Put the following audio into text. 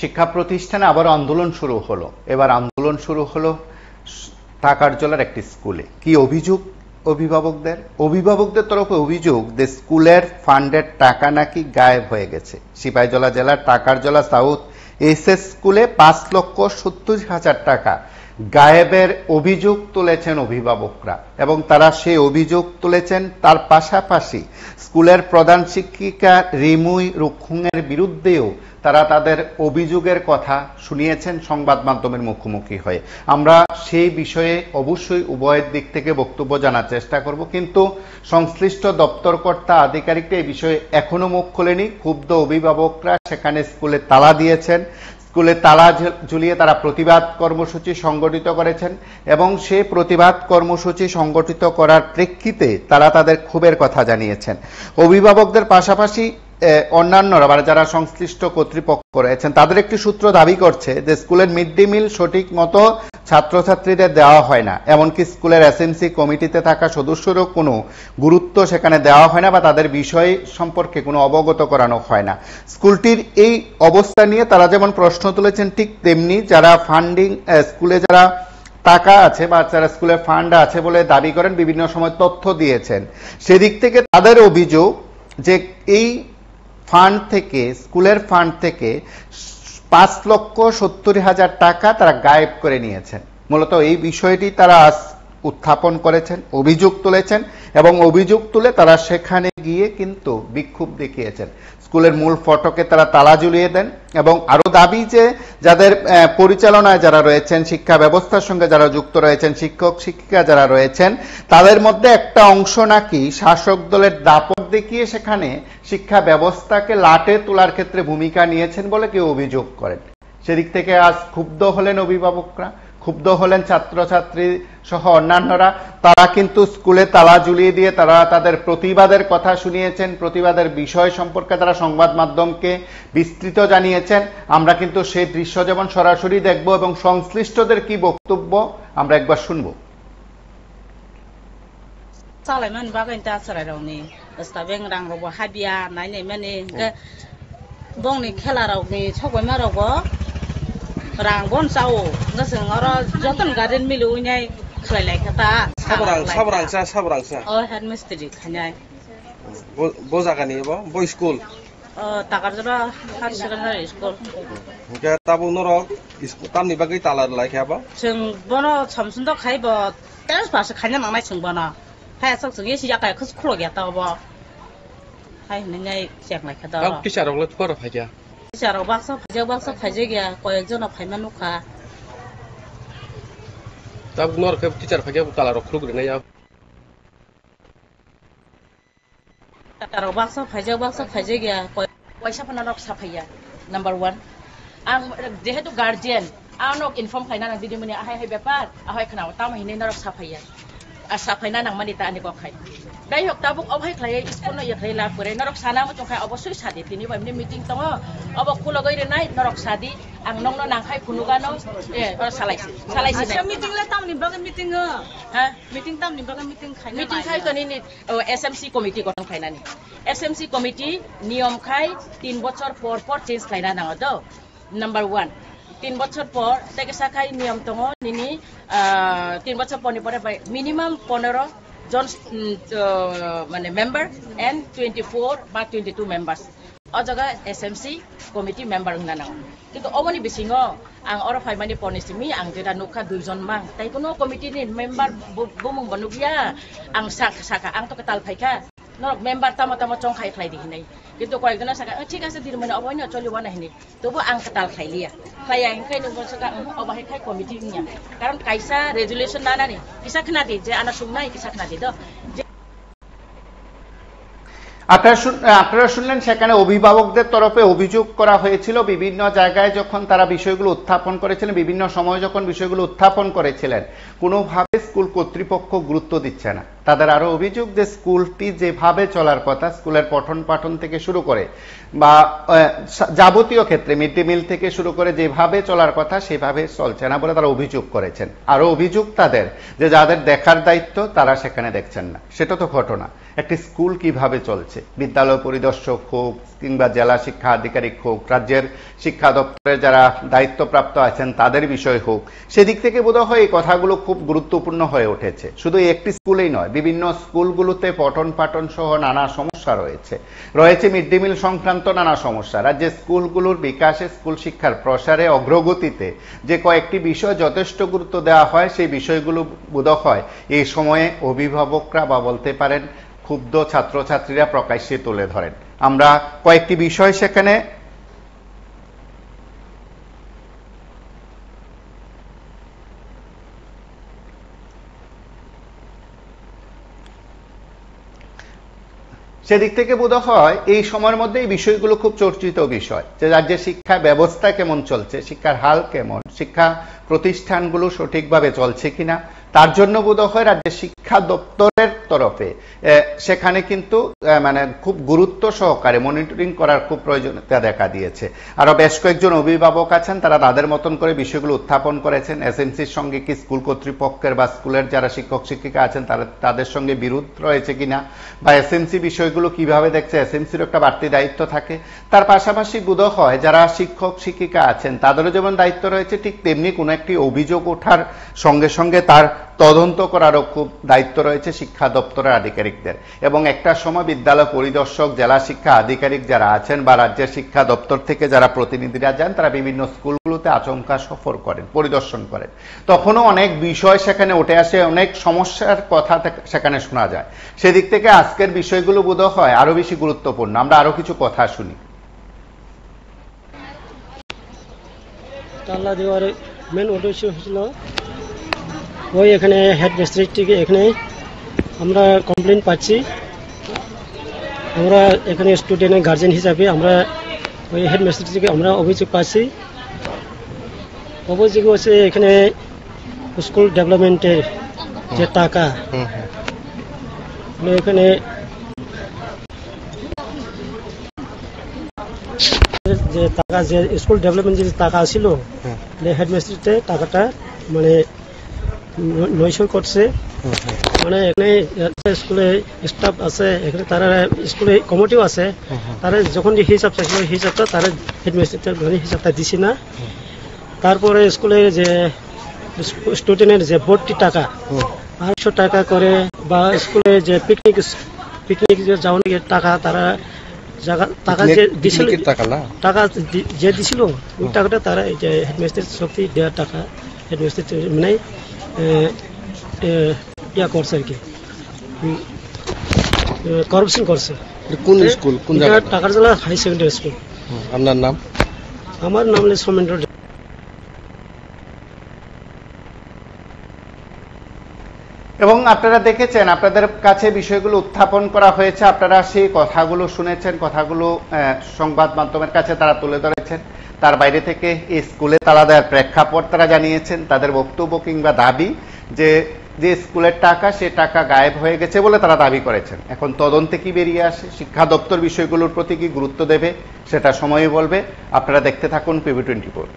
শিক্ষা প্রতিষ্ঠানে আবার আন্দোলন শুরু হলো। এবার আন্দোলন শুরু হলো টাকারজলার একটি স্কুলে। কি অভিযোগ অভিভাবকদের তরফে অভিযোগ যে স্কুলের ফান্ডের টাকা নাকি গায়েব হয়ে গেছে। সিপাহীজলা জেলার টাকারজলা সাউথ এসএস স্কুলে 5,70,000 টাকা গায়েবের অভিযোগ তুলেছেন অভিভাবকরা, এবং তারা সেই অভিযোগ তুলেছেন। তার পাশাপাশি স্কুলের প্রধান শিক্ষিকা রিমুই রুখুংয়ের বিরুদ্ধেও তারা তাদের অভিযোগের কথা শুনিয়েছেন সংবাদ মাধ্যমের মুখোমুখি হয়ে। আমরা সেই বিষয়ে অবশ্যই উভয়ের দিক থেকে বক্তব্য জানার চেষ্টা করব, কিন্তু সংশ্লিষ্ট দপ্তর কর্তা আধিকারিকরা এই বিষয়ে এখনো মুখ খোলেনি। ক্ষুব্ধ অভিভাবকরা সেখানে স্কুলে তালা দিয়েছেন। স্কুলে তালা ঝুলিয়ে তারা প্রতিবাদ কর্মসূচি সংগঠিত করেছেন, এবং সেই প্রতিবাদ কর্মসূচি সংগঠিত করার প্রেক্ষিতে তারা তাদের ক্ষোভের কথা জানিয়েছেন। অভিভাবকদের পাশাপাশি অন্যান্যরা যারা সংশ্লিষ্ট কর্তৃপক্ষ রয়েছেন তাদের একটি সূত্র দাবি করছে যে স্কুলের মিড ডে মিল সঠিক মতো ছাত্রছাত্রীদের দেওয়া হয় না, এমনকি স্কুলের এসএমসি কমিটিতে থাকা সদস্যরও কোনো গুরুত্ব সেখানে দেওয়া হয় না বা তাদের বিষয় সম্পর্কে কোনো অবগত করানো হয় না। স্কুলটির এই অবস্থা নিয়ে তারা যেমন প্রশ্ন তুলেছেন, ঠিক তেমনি যারা ফান্ডিং স্কুলে যারা টাকা আছে বা যারা স্কুলের ফান্ড আছে বলে দাবি করেন, বিভিন্ন সময় তথ্য দিয়েছেন, সেদিক থেকে তাদের অভিযোগ যে এই ফান্ড থেকে, স্কুলের ফান্ড থেকে 5,70,000 টাকা তারা গায়েব করে নিয়েছেন। মূলত এই বিষয়টি তারা আজ উত্থাপন করেছেন, অভিযোগ তুলেছেন, এবং অভিযোগ তুলে তারা সেখানে গিয়ে কিন্তু বিক্ষোভ দেখিয়েছেন। স্কুলের মূল ফটকে তারা তালা ঝুলিয়ে দেন, এবং আরো দাবি যে যাদের পরিচালনায় যারা রয়েছেন, শিক্ষা ব্যবস্থার সঙ্গে যারা যুক্ত রয়েছেন, শিক্ষক শিক্ষিকা যারা রয়েছেন, তাদের মধ্যে একটা অংশ নাকি শাসক দলের দাপট দেখিয়ে সেখানে শিক্ষা ব্যবস্থাকে লাটে তোলার ক্ষেত্রে ভূমিকা নিয়েছেন বলে কেউ অভিযোগ করেন। সেদিক থেকে আজ ক্ষুব্ধ হলেন অভিভাবকরা, ক্ষুব্ধ হলেন ছাত্রছাত্রী সহ অন্যান্যরা। তারা কিন্তু স্কুলে তালা ঝুলিয়ে দিয়ে তারা তাদের প্রতিবাদের কথা শুনিয়েছেন, প্রতিবাদের বিষয় সম্পর্কে তারা সংবাদ মাধ্যমকে বিস্তৃত জানিয়েছেন। আমরা কিন্তু সেই দৃশ্য যেমন সরাসরি দেখব এবং সংশ্লিষ্টদের কি বক্তব্য আমরা একবার শুনব। Rangbon sao ngaseng ora joton garden milu nyai khlai kata sabrang sa oh headmistress khanyai boza kani bo boy school takarjara high secondary school ke tabu norok tamni bagai talar lai khaba sing bono chamsun do khai bo teras pas khanya nanai sing bono hai sak sing yesi yakai khus khlo ge ta bo hai nyai sek lai kata ab kisarok lot por phajia kisarok baksa phajia gya koyekjon phaiman ukha tab nor ke teacher phajia talarok khlu gre na ya takarok baksa phajia gya koysa phanarok saphaya number 1 ang jehetu guardian anok inform khaina na didi mani ahai bepar ahai khnaw tam hine narok saphaya asa phaina nang mani ta ani ko khai dai hok tabuk obhai khlai school no yakhlai la pore narok sana mo chongkhai obosoi sadi tini bamni meeting tongo obok khulogoi re nai narok sadi ang nongno nangkhai khunugano or salaisi asa meeting la tam ni baga meeting ha meeting tam ni baga meeting khai to ni SMC committee gotong khaina ni SMC committee niyom khai 3 bochor por change khaina nang do number 1 3 বছর পর থেকে শাখায় নিয়ম তঙ্গ নিনি 3 বছর পর পরে minimum 15 জন মানে member and 24 বা 22 মেম্বার্স অ জায়গা এসএমসি কমিটি মেম্বার নানা কিন্তু অবনি বিসিং আং অর ফাইমানি পনিসিমি আং যেটা নুখা দুইজন মাং তাই কোনো কমিটি নি মেম্বার বমুং বনুগিয়া আং শাখা আং তো কাল ফাইখা নরক মেম্বার তামা চংখাই খাই দিহিনাই কিন্তু কয়েকজনের শাখা ঠিক আছে দির মানে অবনি চলিবা নাহিনি তবু আং কাল খাইলিয়া খাইয়া ইনখাই নুবো শাখা অবাহে খাই কমিটি নিয়া কারণ কাইসা রেজুলেশন নানানি কিসা খনা দি যে আনা সুমনাই কিসা খনা দি দ আপনারা শুনলেন সেখানে অভিভাবকদের তরফে অভিযোগ করা হয়েছিল বিভিন্ন জায়গায় যখন তারা বিষয়গুলো উত্থাপন করেছিলেন, বিভিন্ন সময় যখন বিষয়গুলো উত্থাপন করেছিলেন, কোনোভাবে স্কুল কর্তৃপক্ষ গুরুত্ব দিচ্ছে না। তাদের আরো অভিযোগ যে স্কুলটি যেভাবে চলার কথা, স্কুলের পঠন পাঠন থেকে শুরু করে বা যাবতীয় ক্ষেত্রে মিড ডে মিল থেকে শুরু করে যেভাবে চলার কথা সেভাবে চলছে না বলে তারা অভিযোগ করেছেন। আরো অভিযোগ তাদের যে যাদের দেখার দায়িত্ব তারা সেখানে দেখছেন না। সেটা তো ঘটনা, একটি স্কুল কিভাবে চলছে, বিদ্যালয় পরিদর্শক হোক কিংবা জেলা শিক্ষা আধিকারিক হোক, রাজ্যের শিক্ষা দপ্তরের যারা দায়িত্বপ্রাপ্ত আছেন তাদের বিষয় হোক, সেদিক থেকে বোধহয় এই কথাগুলো খুব গুরুত্বপূর্ণ হয়ে উঠেছে। শুধু একটি স্কুলেই নয়, বিভিন্ন স্কুলগুলোতে পঠন পাঠন সহ নানা সমস্যা রয়েছে মিড ডে মিল সংক্রান্ত নানা সমস্যা। রাজ্যের স্কুলগুলোর বিকাশে, স্কুল শিক্ষার প্রসারে, অগ্রগতিতে যে কয়েকটি বিষয় যথেষ্ট গুরুত্ব দেওয়া হয়, সেই বিষয়গুলো বোধহয় এই সময়ে অভিভাবকরা বা বলতে পারেন ক্ষুব্ধ ছাত্রছাত্রীরা প্রকাশ্যে তুলে ধরেন। আমরা কয়েকটি বিষয় সেখানে সেদিক থেকে বোধহয় এই সময়ের মধ্যে এই বিষয়গুলো খুব চর্চিত বিষয়, যে রাজ্যের শিক্ষা ব্যবস্থা কেমন চলছে, শিক্ষার হাল কেমন, শিক্ষা প্রতিষ্ঠানগুলো সঠিকভাবে চলছে কিনা, তার জন্য বোধহয় রাজ্যের শিক্ষা দপ্তরের তরফে সেখানে কিন্তু মানে খুব গুরুত্ব সহকারে মনিটরিং করার খুব প্রয়োজনীয়তা দেখা দিয়েছে। আরো বেশ কয়েকজন অভিভাবক আছেন, তারা তাদের মতন করে বিষয়গুলো উত্থাপন করেছেন। এসএমসির সঙ্গে কি স্কুল কর্তৃপক্ষের বা স্কুলের যারা শিক্ষক শিক্ষিকা আছেন তাদের সঙ্গে বিরোধ রয়েছে কিনা, বা এসএমসি বিষয়গুলো কিভাবে দেখছে, এসএমসির একটা বাড়তি দায়িত্ব থাকে। তার পাশাপাশি বোধহয় যারা শিক্ষক শিক্ষিকা আছেন তাদেরও যেমন দায়িত্ব রয়েছে, ঠিক তেমনি কোনো একটি অভিযোগ ওঠার সঙ্গে সঙ্গে তার তদন্ত করারও খুব দায়িত্ব রয়েছে শিক্ষা দপ্তরের আধিকারিকদের। এবং একটা সময় বিদ্যালয় পরিদর্শক, জেলা শিক্ষা আধিকারিক যারা আছেন বা রাজ্যের শিক্ষা দপ্তর থেকে যারা প্রতিনিধিরা যান, তারা বিভিন্ন স্কুলগুলোতে আচমকা সফর করেন, পরিদর্শন করেন। তখনও অনেক বিষয় সেখানে উঠে আসে, অনেক সমস্যার কথা সেখানে শোনা যায়। সেদিক থেকে আজকের বিষয়গুলো বোধহয় আরো বেশি গুরুত্বপূর্ণ। আমরা আরো কিছু কথা শুনি। তালা দেওয়ার মেন উদ্দেশ্য হয়েছিল ওই এখানে হেড মিস্ত্রি থেকে এখানে আমরা কমপ্লেন পাচ্ছি। আমরা এখানে স্টুডেন্টের গার্জেন হিসাবে আমরা ওই হেড মিস্ত্রি থেকে আমরা অভিযোগ পাচ্ছি। অভিযোগ হচ্ছে এখানে স্কুল ডেভেলপমেন্টের যে টাকা, এখানে যে টাকা, যে স্কুল ডেভেলপমেন্ট যে টাকা ছিল, হেডমিস্ট্রিতে টাকাটা মানে নৈশয় করছে। মানে এখানে স্কুলে স্টাফ আছে, এখানে তারা স্কুলে কমিটিও আছে, তারা যখন যে হিসাব চাইছিল হিসাবটা তারা হেডমিস্ট্রিতে মানে হিসাবটা দিছি না। তারপরে স্কুলের যে স্টুডেন্টের যে ভর্তি টাকা 800 টাকা করে, বা স্কুলে যে পিকনিক যে যাওয়ার টাকা, তারা টাকা যে দিছিল, টাকা যে দিছিল ওই টাকাটা তারা এই যে হেডমিস্ট্রি শক্তি দেওয়ার টাকা হেডমিস্ট্রি মানে ইয়া করছে আর কি, করাপশন করছে। কোন স্কুল, কোন জায়গা? Takarjala high secondary school. আপনার নাম? আমার নাম হলো সৌমেন্দ্র। এবং আপনারা দেখেছেন, আপনাদের কাছে বিষয়গুলো উত্থাপন করা হয়েছে, আপনারা সেই কথাগুলো শুনেছেন, কথাগুলো সংবাদ মাধ্যমের কাছে তারা তুলে ধরেছেন। তার বাইরে থেকে এই স্কুলে তালা দেওয়ার প্রেক্ষাপট তারা জানিয়েছেন, তাদের বক্তব্য কিংবা দাবি যে স্কুলের টাকা, সে টাকা গায়েব হয়ে গেছে বলে তারা দাবি করেছেন। এখন তদন্তে কি বেরিয়ে আসে, শিক্ষা দপ্তর বিষয়গুলোর প্রতি কি গুরুত্ব দেবে, সেটা সময়ই বলবে। আপনারা দেখতে থাকুন PV24।